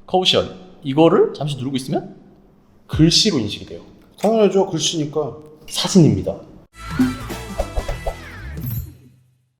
커우션 이거를 잠시 누르고 있으면 글씨로 인식이 돼요. 당연하죠. 글씨니까. 사진입니다.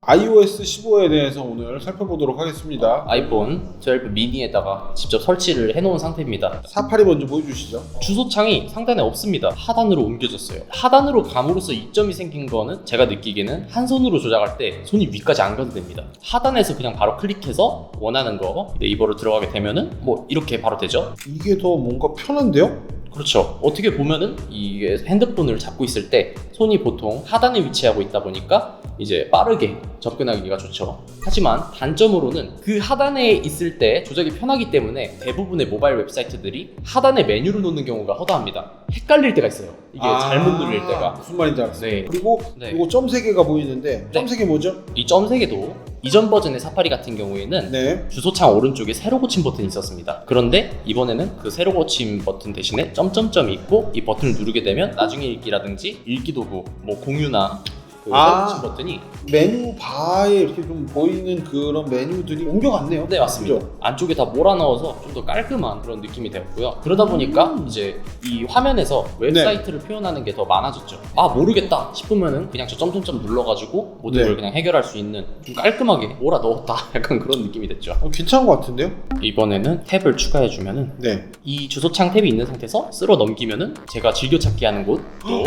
iOS 15에 대해서 오늘 살펴보도록 하겠습니다. 아이폰 12 미니에다가 직접 설치를 해놓은 상태입니다. 사파리 먼저 보여주시죠. 주소창이 상단에 없습니다. 하단으로 옮겨졌어요. 하단으로 감으로써 이점이 생긴 거는 제가 느끼기에는 한 손으로 조작할 때 손이 위까지 안 가도 됩니다. 하단에서 그냥 바로 클릭해서 원하는 거 네이버로 들어가게 되면은 뭐 이렇게 바로 되죠. 이게 더 뭔가 편한데요? 그렇죠. 어떻게 보면은 이게 핸드폰을 잡고 있을 때 손이 보통 하단에 위치하고 있다 보니까 이제 빠르게 접근하기가 좋죠. 하지만 단점으로는 그 하단에 있을 때 조작이 편하기 때문에 대부분의 모바일 웹사이트들이 하단에 메뉴를 놓는 경우가 허다합니다. 헷갈릴 때가 있어요. 이게 잘못 누를 때가. 무슨 말인지 알았어요. 네. 그리고 네. 이거 점 3개가 보이는데 점 네. 3개 뭐죠? 이 점 3개도 이전 버전의 사파리 같은 경우에는 네. 주소창 오른쪽에 세로 고침 버튼이 있었습니다. 그런데 이번에는 그 세로 고침 버튼 대신에 점점점이 있고 이 버튼을 누르게 되면 나중에 읽기라든지 읽기 도구, 뭐 공유나 그 세로 고침 버튼이 메뉴 바에 이렇게 좀 보이는 그런 메뉴들이 옮겨갔네요. 네, 맞습니다. 그죠? 안쪽에 다 몰아넣어서 좀 더 깔끔한 그런 느낌이 되었고요. 그러다 보니까 이제 이 화면에서 웹사이트를 표현하는 게 더 많아졌죠. 아, 모르겠다 싶으면은 그냥 저 점점점 눌러가지고 모든 네. 걸 그냥 해결할 수 있는 좀 깔끔하게 몰아 넣었다 약간 그런 느낌이 됐죠. 괜찮은 것 같은데요? 이번에는 탭을 추가해주면은 네. 이 주소창 탭이 있는 상태에서 쓸어 넘기면은 제가 즐겨찾기 하는 곳 또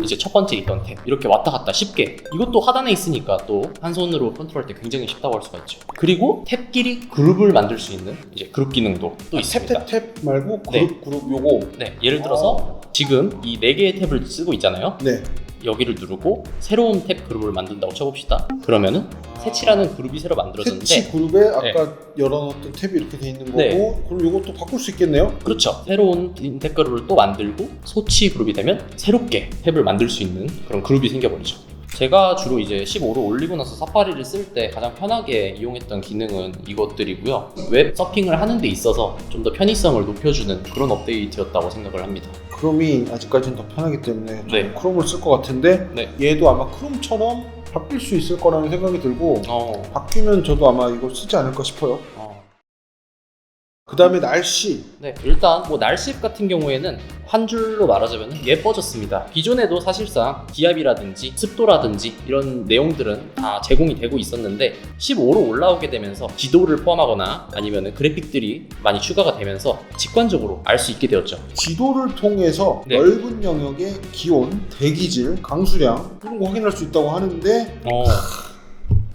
이제 첫 번째 있던 탭 이렇게 왔다 갔다 쉽게, 이것도 하단에 있으니까 또 한 손으로 컨트롤할 때 굉장히 쉽다고 할 수가 있죠. 그리고 탭끼리 그룹을 만들 수 있는 이제 그룹 기능도 또 있습니다. 탭 말고 네. 그룹 요거. 네, 예를 들어서 지금 이 4개의 탭을 쓰고 있잖아요. 네. 여기를 누르고 새로운 탭 그룹을 만든다고 쳐봅시다. 그러면은 새치라는 그룹이 새로 만들어졌는데, 패치 그룹에 아까 열어놨던 탭이 이렇게 돼 있는 거고, 네. 그럼 요것도 바꿀 수 있겠네요? 그렇죠. 새로운 탭 그룹을 또 만들고 소치 그룹이 되면 새롭게 탭을 만들 수 있는 그런 그룹이 생겨버리죠. 제가 주로 이제 15로 올리고 나서 사파리를 쓸 때 가장 편하게 이용했던 기능은 이것들이고요. 웹 서핑을 하는 데 있어서 좀 더 편의성을 높여주는 그런 업데이트였다고 생각을 합니다. 크롬이 아직까지는 더 편하기 때문에 네. 크롬을 쓸 것 같은데, 네. 얘도 아마 크롬처럼 바뀔 수 있을 거라는 생각이 들고, 바뀌면 저도 아마 이거 쓰지 않을까 싶어요. 그 다음에 날씨. 네, 일단 뭐 날씨 같은 경우에는 한 줄로 말하자면 예뻐졌습니다. 기존에도 사실상 기압이라든지 습도라든지 이런 내용들은 다 제공이 되고 있었는데 15로 올라오게 되면서 지도를 포함하거나 아니면 그래픽들이 많이 추가가 되면서 직관적으로 알 수 있게 되었죠. 지도를 통해서 네. 넓은 영역의 기온, 대기질, 강수량 이런 거 확인할 수 있다고 하는데,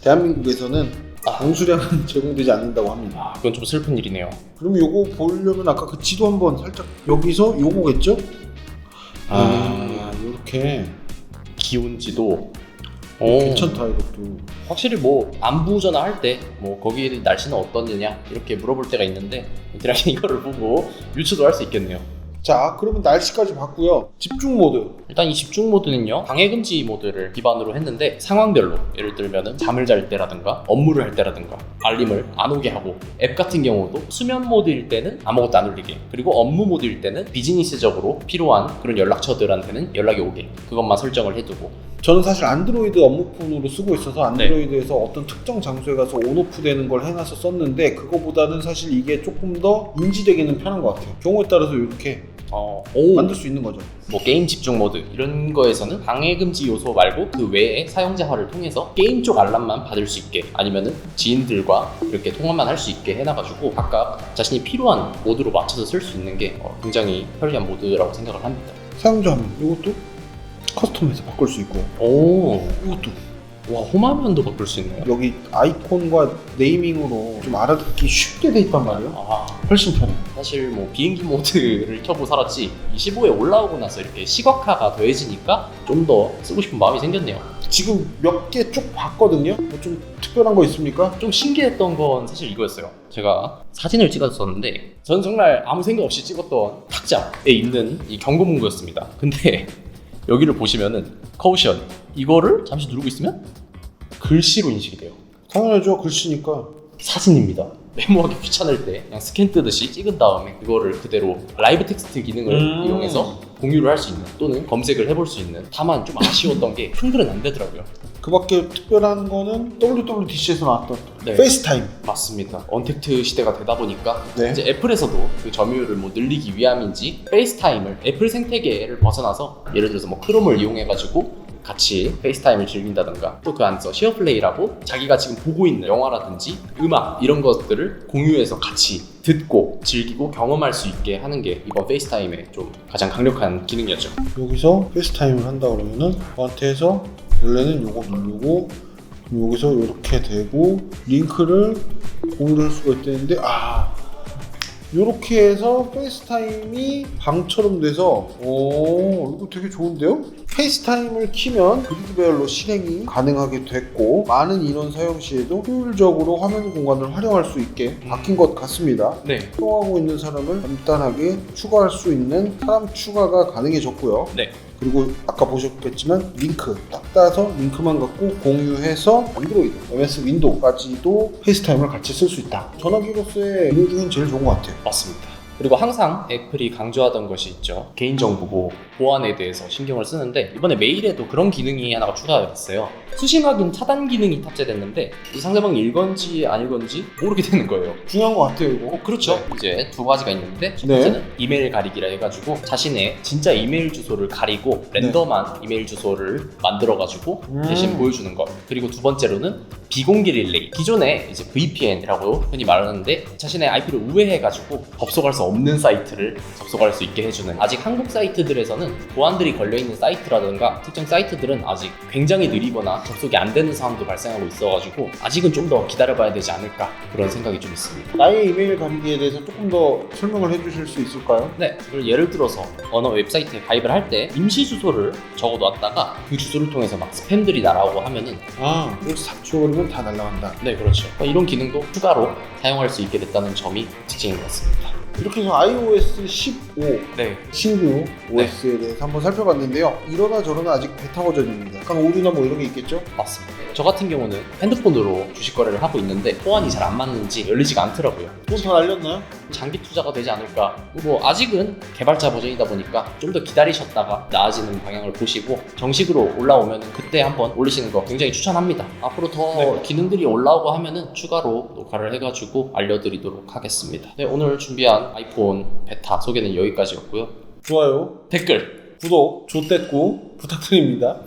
대한민국에서는 강수량은 제공되지 않는다고 합니다. 그건 좀 슬픈 일이네요. 그럼 요거 보려면 아까 그 지도 한번 살짝, 여기서 요거겠죠? 요렇게 기온지도 괜찮다 이것도. 확실히 뭐 안부 전화할 때 뭐 거기 날씨는 어떻느냐 이렇게 물어볼 때가 있는데 대략 이거를 보고 유추도 할 수 있겠네요. 자, 그러면 날씨까지 봤고요. 집중 모드. 일단 이 집중 모드는요, 방해금지 모드를 기반으로 했는데 상황별로, 예를 들면은 잠을 잘 때라든가 업무를 할 때라든가 알림을 안 오게 하고, 앱 같은 경우도 수면 모드일 때는 아무것도 안 울리게, 그리고 업무 모드일 때는 비즈니스적으로 필요한 그런 연락처들한테는 연락이 오게, 그것만 설정을 해두고. 저는 사실 안드로이드 업무폰으로 쓰고 있어서 안드로이드에서 어떤 특정 장소에 가서 온오프 되는 걸 해놔서 썼는데, 그거보다는 사실 이게 조금 더 인지되기는 편한 것 같아요. 경우에 따라서 이렇게 만들 수 있는 거죠. 뭐 게임 집중 모드 이런 거에서는 방해금지 요소 말고 그 외에 사용자화를 통해서 게임 쪽 알람만 받을 수 있게, 아니면은 지인들과 이렇게 통화만 할 수 있게 해놔가지고 각각 자신이 필요한 모드로 맞춰서 쓸 수 있는 게 굉장히 편리한 모드라고 생각을 합니다. 사용자 화면 이것도 커스텀해서 바꿀 수 있고, 이것도 와, 홈화면도 바꿀 수 있네요. 여기 아이콘과 네이밍으로 좀 알아듣기 쉽게 돼 있단 말이에요. 훨씬 편해. 사실 뭐 비행기 모드를 켜고 살았지, 이 15에 올라오고 나서 이렇게 시각화가 더해지니까 좀 더 쓰고 싶은 마음이 생겼네요. 지금 몇 개 쭉 봤거든요. 뭐 좀 특별한 거 있습니까? 좀 신기했던 건 사실 이거였어요. 제가 사진을 찍었었는데 저는 정말 아무 생각 없이 찍었던 탁자에 있는 이 경고문구였습니다. 근데 여기를 보시면은 커우션 이거를 잠시 누르고 있으면 글씨로 인식이 돼요. 당연하죠. 글씨니까. 사진입니다. 메모하기 귀찮을 때 그냥 스캔 뜨듯이 찍은 다음에 그거를 그대로 라이브 텍스트 기능을 이용해서 공유를 할 수 있는, 또는 검색을 해볼 수 있는. 다만 좀 아쉬웠던 게 한글은 안 되더라고요. 그 밖에 특별한 거는 WWDC에서 나왔던 네. 페이스타임. 맞습니다. 언택트 시대가 되다 보니까 네. 이제 애플에서도 그 점유율을 뭐 늘리기 위함인지 페이스타임을 애플 생태계를 벗어나서 예를 들어서 뭐 크롬을 이용해가지고 같이 페이스타임을 즐긴다던가 또 그 안에서 쉐어플레이라고 자기가 지금 보고 있는 영화라든지 음악 이런 것들을 공유해서 같이 듣고 즐기고 경험할 수 있게 하는 게 이번 페이스타임의 좀 가장 강력한 기능이었죠. 여기서 페이스타임을 한다 그러면은 저한테 해서 원래는 요거 누르고 여기서 이렇게 되고 링크를 공유를 할 수가 있다는데 이렇게 해서 페이스타임이 방처럼 돼서 이거 되게 좋은데요? 페이스타임을 키면 그리드별로 실행이 가능하게 됐고 많은 인원 사용 시에도 효율적으로 화면 공간을 활용할 수 있게 바뀐 것 같습니다. 네. 사용하고 있는 사람을 간단하게 추가할 수 있는 사람 추가가 가능해졌고요. 네. 그리고 아까 보셨겠지만 링크 딱 따서 링크만 갖고 공유해서 안드로이드, MS 윈도우까지도 페이스타임을 같이 쓸 수 있다. 전화기로서의 기능 중엔 제일 좋은 것 같아요. 맞습니다. 그리고 항상 애플이 강조하던 것이 있죠. 개인정보 보안에 대해서 신경을 쓰는데 이번에 메일에도 그런 기능이 하나가 추가가 됐어요. 수신 확인 차단 기능이 탑재됐는데 이 상대방이 읽은지 안 읽은지 모르게 되는 거예요. 중요한 것 같아요, 이거. 그렇죠. 이제 두 가지가 있는데 첫 네. 번째는 이메일 가리기라 해가지고 자신의 진짜 이메일 주소를 가리고 랜덤한 이메일 주소를 만들어가지고 대신 보여주는 것. 그리고 두 번째로는 비공개 릴레이. 기존에 이제 VPN이라고 흔히 말하는데 자신의 IP를 우회해가지고 접속할 수 없는 사이트를 접속할 수 있게 해주는, 아직 한국 사이트들에서는 보안들이 걸려있는 사이트라든가 특정 사이트들은 아직 굉장히 느리거나 접속이 안 되는 상황도 발생하고 있어가지고 아직은 좀 더 기다려봐야 되지 않을까 그런 생각이 좀 있습니다. 나의 이메일 가리기에 대해서 조금 더 설명을 해주실 수 있을까요? 네, 이걸 예를 들어서 어느 웹사이트에 가입을 할 때 임시 주소를 적어놨다가 그 주소를 통해서 막 스팸들이 날아오고 하면은 이걸 싹 지워버리면 다 날라간다. 네, 그렇죠. 이런 기능도 추가로 사용할 수 있게 됐다는 점이 특징인 것 같습니다. 이렇게 해서 iOS 15 네, 신규 OS에 대해서 한번 살펴봤는데요. 이러나 저러나 아직 베타 버전입니다. 약간 오류나 뭐 이런 게 있겠죠? 맞습니다. 저 같은 경우는 핸드폰으로 주식 거래를 하고 있는데 호환이 잘 안 맞는지 열리지가 않더라고요. 돈 다 날렸나요? 장기 투자가 되지 않을까. 뭐 아직은 개발자 버전이다 보니까 좀 더 기다리셨다가 나아지는 방향을 보시고 정식으로 올라오면 그때 한번 올리시는 거 굉장히 추천합니다. 앞으로 더 기능들이 올라오고 하면은 추가로 녹화를 해가지고 알려드리도록 하겠습니다. 네, 오늘 준비한 아이폰 베타 소개는 여기까지였고요. 좋아요, 댓글 구독, 조댓구 부탁드립니다.